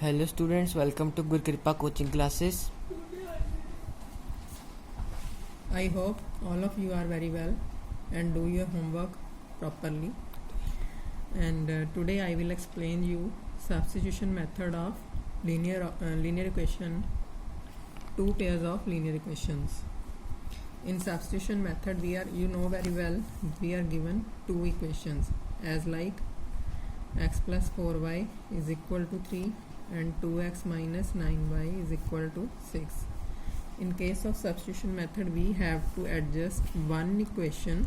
Hello students, welcome to Guru Kripa coaching classes. I hope all of you are very well and do your homework properly. And today I will explain you substitution method of linear equation, two pairs of linear equations. In substitution method, you know very well, we are given two equations as like x plus 4y is equal to 3 and 2x minus 9y is equal to 6. In case of substitution method, we have to adjust one equation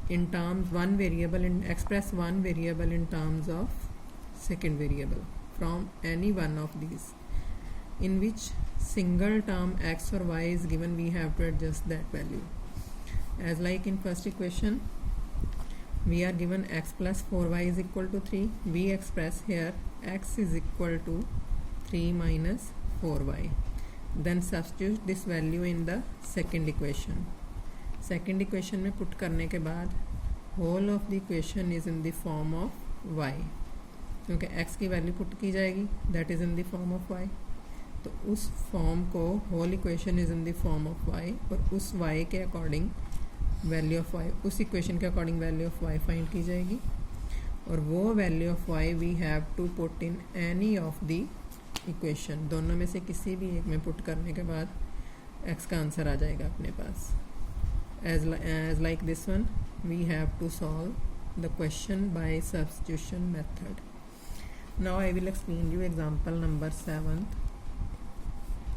in terms one variable and express one variable in terms of second variable from any one of these. In which single term x or y is given, we have to adjust that value. As like in first equation, we are given x plus 4y is equal to 3. We express here x is equal to 3 minus 4y. Then substitute this value in the second equation. Second equation में put करने के बाद whole of the equation is in the form of y, क्योंकि x की value put की जाएगी, that is in the form of y. तो उस फॉर्म को whole equation is in the form of y और उस y के अकॉर्डिंग वैल्यू ऑफ y, उस इक्वेशन के according value of y find की जाएगी और वो value of y we have to put in any of the equation. दोनों में से किसी भी एक में पुट करने के बाद x का आंसर आ जाएगा अपने पास. As like this one we have to solve the question by substitution method. Now I will explain you example number 7.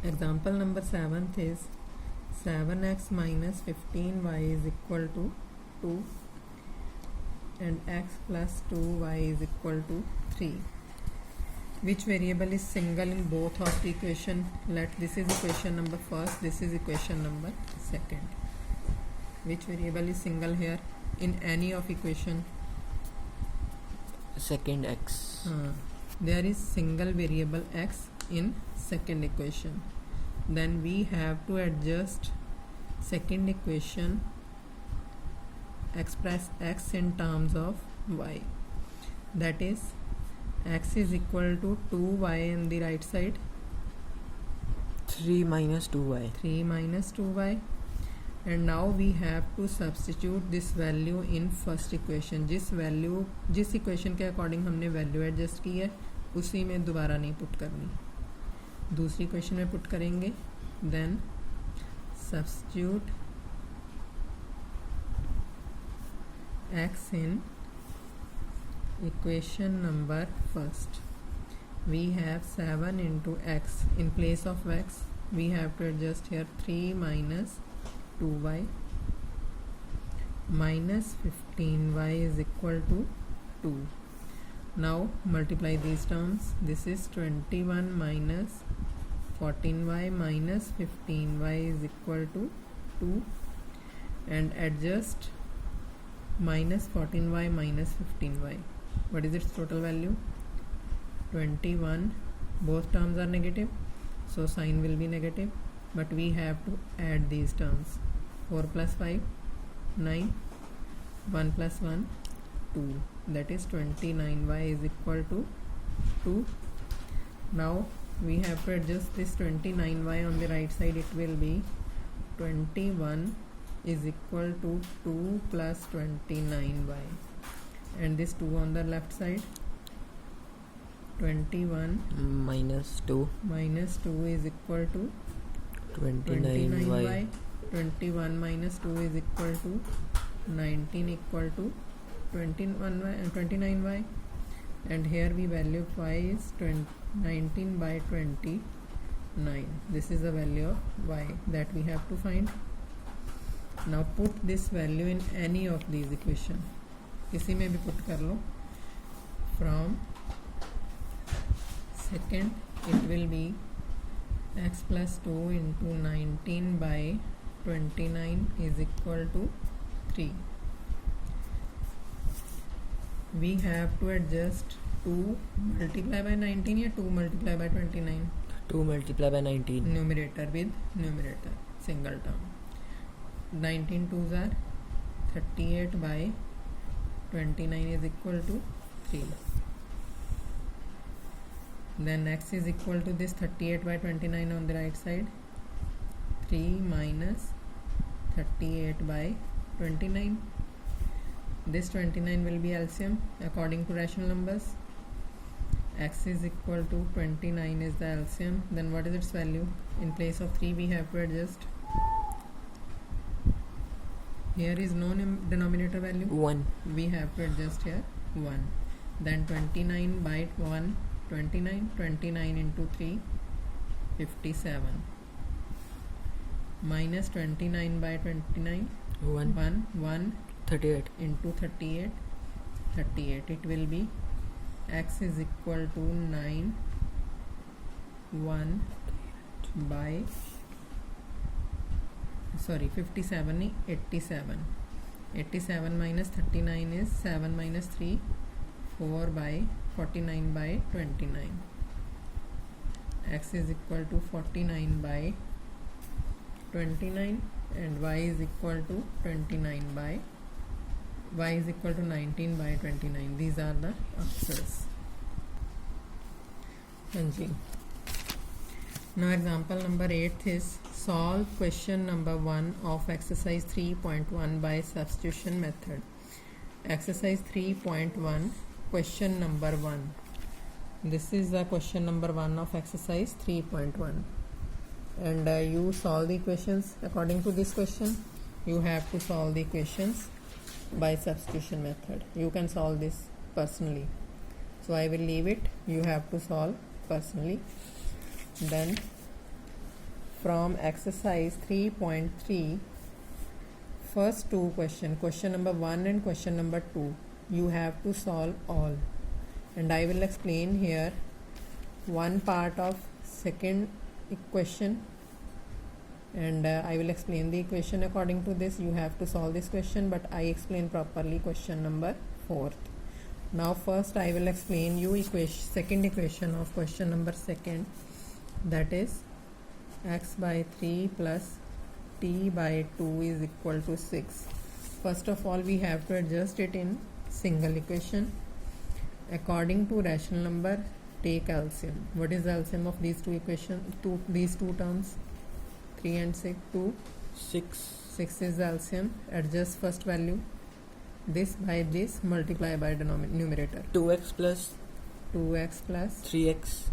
Example number 7th is 7x minus 15y is equal to 2 and x plus 2y is equal to 3. Which variable is single in both of the equation? This is equation number first, this is equation number second. Which variable is single here in any of equation? Second x. There is single variable x in second equation. Then we have to adjust second equation, express x in terms of y. That is x is equal to 2y on the right side, 3 minus 2y. 3 minus 2y. And now we have to substitute this value in first equation. जिस equation के according हमने value adjust की है उसी में दोबारा नहीं put करनी, दूसरी इक्वेशन में पुट करेंगे. Then substitute x in equation number first. We have 7 into x. In place of x we have to adjust here 3 minus 2y minus 15y is equal to 2. Now multiply these terms. This is 21 minus 14y minus 15y is equal to 2 and adjust minus 14y minus 15y. What is its total value? 21. Both terms are negative, so sign will be negative, but we have to add these terms. 4 plus 5 9, 1 plus 1 2, that is 29y is equal to 2. Now we have to adjust this 29y on the right side. It will be 21 is equal to 2 plus 29y, and this 2 on the left side. 21 minus 2 is equal to 29y. 21 minus 2 is equal to 19 equal to 21y and 29y, and here we value of y is 19 by 29. This is the value of y that we have to find. Now put this value in any of these equation, किसी में भी put कर लो. From second it will be x plus 2 into 19 by 29 is equal to 3. We have to adjust 2 multiply by 19 या 2 multiply by 29? 2 multiply by 19. Numerator with numerator, single term. 19 2s are 38 by 29 is equal to 3. then x is equal to this 38 by 29 on the right side, 3 minus 38 by 29. This 29 will be LCM according to rational numbers. X is equal to 29 is the LCM. Then what is its value? In place of 3 we have to adjust. Here is no denominator value. 1. We have to adjust here 1. Then 29 by 1, 29. 29 into 3, 57. Minus 29 by 29, 1. 1 38. into 38, 38. It will be x is equal to 9, 1 by 57, 87. 87 minus 39 is 7 minus 3, 4 by 49 by 29. X is equal to 49 by 29 and y is equal to 29 by y is equal to 19 by 29. These are the answers. Hanji. Now example number 8 is solve question number 1 of exercise 3.1 by substitution method. Exercise 3.1 question number 1. This is the question number 1 of exercise 3.1. And you solve the equations according to this question. You have to solve the equations by substitution method. You can solve this personally, so I will leave it. You have to solve personally. Then from exercise 3.3, first two question number 1 and question number 2, you have to solve all, and I will explain here one part of second equation, and I will explain the equation according to this. You have to solve this question, but I explain properly question number 4. Now first I will explain you second equation of question number 2, that is x by 3 plus t by 2 is equal to 6. First of all, we have to adjust it in single equation. According to rational number, take LCM. What is the LCM of these two equations? These two terms, 3 and 6, 2. 6. 6 is the LCM. Adjust first value. This by this, multiply by numerator. 2x plus 2x plus 3x.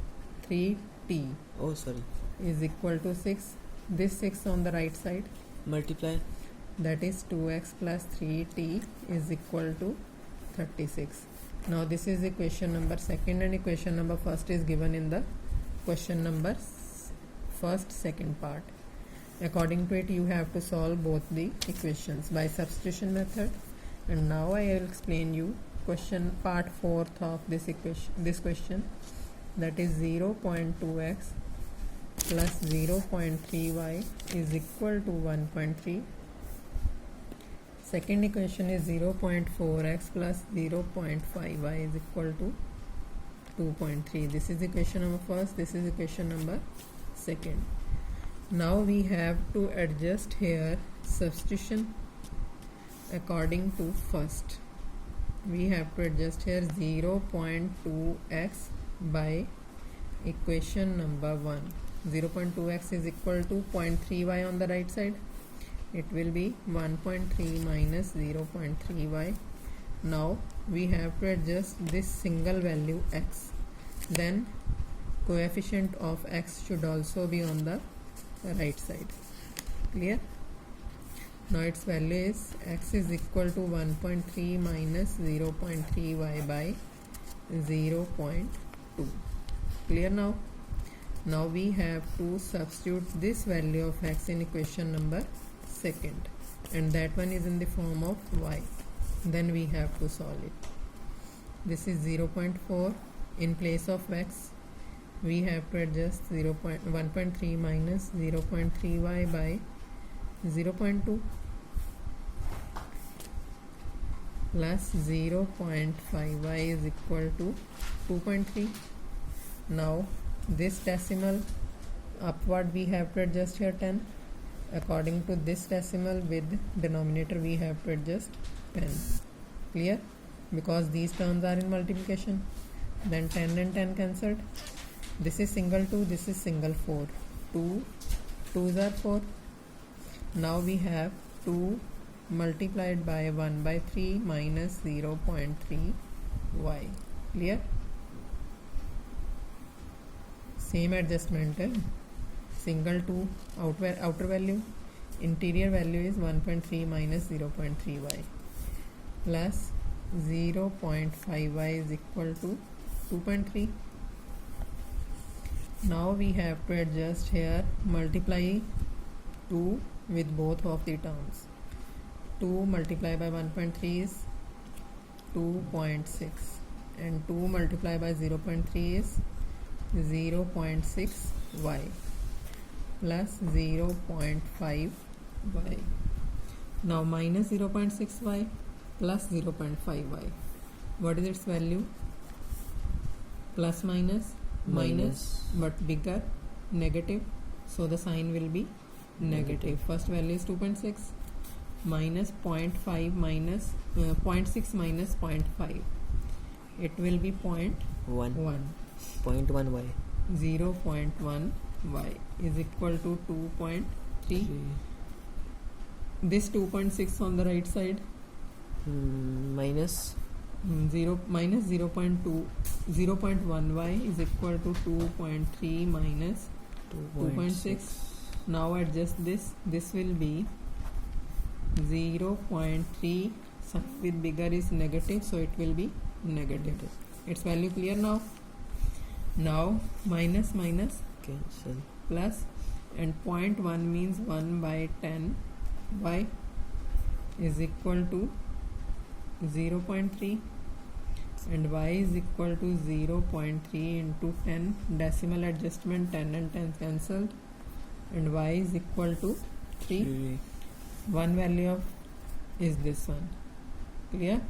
3t Oh, sorry. is equal to 6. This 6 on the right side, Multiply. that is 2x plus 3t is equal to 36. Now this is equation number 2 and equation number 1 is given in the question number 1st second part. According to it, you have to solve both the equations by substitution method. And now I will explain you question part 4th of this question, that is 0.2x plus 0.3y is equal to 1.3. Second equation is 0.4x plus 0.5y is equal to 2.3. This is equation number 1st. This is equation number 2nd. Now we have to adjust here substitution according to first. We have to adjust here 0.2x by equation number 1. 0.2x is equal to 0.3y on the right side. It will be 1.3 minus 0.3y. Now we have to adjust this single value x. Then coefficient of x should also be on the right side. Clear? Now its value is x is equal to 1.3 minus 0.3y by 0.2. Clear now? Now we have to substitute this value of x in equation number 2nd, and that one is in the form of y. Then we have to solve it. This is 0.4. In place of x, we have to adjust 1.3 minus 0.3y by 0.2 plus 0.5y is equal to 2.3. Now this decimal upward we have to adjust here 10. According to this decimal with denominator we have to adjust 10. Clear? Because these terms are in multiplication. Then 10 and 10 cancelled. This is single 2, this is single 4. 2 2s are 4. Now we have 2 multiplied by 1 by 3 minus 0.3 y. Clear? Same adjustment. Single 2 outer value, interior value is 1.3 minus 0.3 y plus 0.5 y is equal to 2.3. Now we have to adjust here, multiply 2 with both of the terms. 2 multiplied by 1.3 is 2.6 and 2 multiplied by 0.3 is 0.6 y plus 0.5 y. Now minus 0.6 y plus 0.5 y. What is its value? Plus minus but bigger, negative, so the sign will be negative. First value is 2.6 minus 0.5 minus 0.6 minus 0.5, it will be 0.1 0.1 y 0.1 y is equal to 2.3. This 2.6 on the right side, minus 0.1 y is equal to 2.3 minus 2.6. Now adjust this will be 0.3, sign with bigger is negative, so it will be negative. Its value clear now? Now minus cancel, plus, and 0.1 means 1 by 10 y is equal to 0.3 and y is equal to 0.3 into 10, decimal adjustment, 10 and 10 cancelled, and y is equal to 3. One value of is this one. Clear?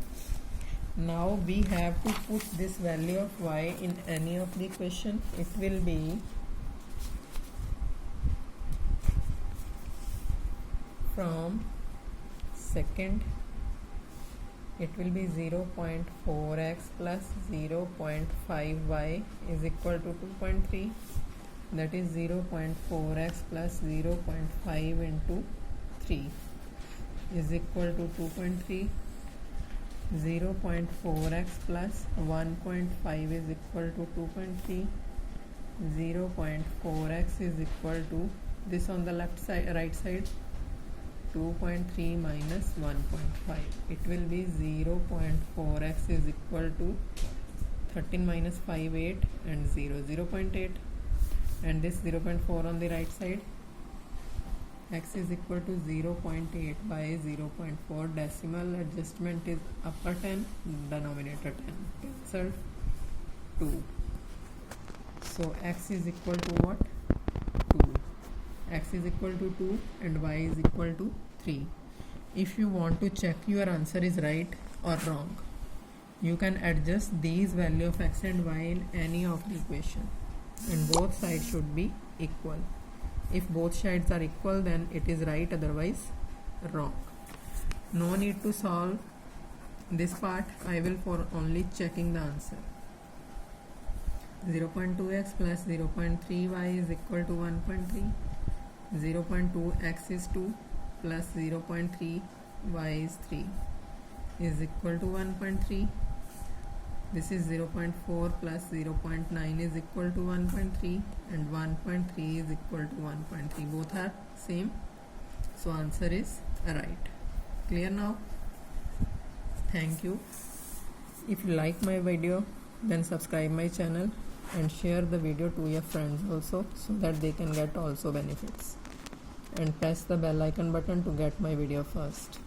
Now we have to put this value of y in any of the equation. It will be from second, it will be 0.4x plus 0.5y is equal to 2.3. That is 0.4x plus 0.5 into 3 is equal to 2.3. 0.4x plus 1.5 is equal to 2.3. 0.4x is equal to this on the left side, right side, 2.3 minus 1.5. It will be 0.4x is equal to 13 minus 5, 8 and 0.8, and this 0.4 on the right side, x is equal to 0.8 by 0.4, decimal adjustment is upper 10, denominator 10, cancelled 2. So x is equal to what? 2. X is equal to 2 and y is equal to 3. If you want to check your answer is right or wrong, you can adjust these value of x and y in any of the equation, and both sides should be equal. If both sides are equal, then it is right, otherwise wrong. No need to solve this part. I will for only checking the answer. 0.2x plus 0.3y is equal to 1.3. 0.2x is 2 plus 0.3 y is 3 is equal to 1.3. This is 0.4 plus 0.9 is equal to 1.3 and 1.3 is equal to 1.3. Both are same, so answer is right. Clear now? Thank you. If you like my video, then subscribe my channel and share the video to your friends also, so that they can get also benefits, and press the bell icon button to get my video first.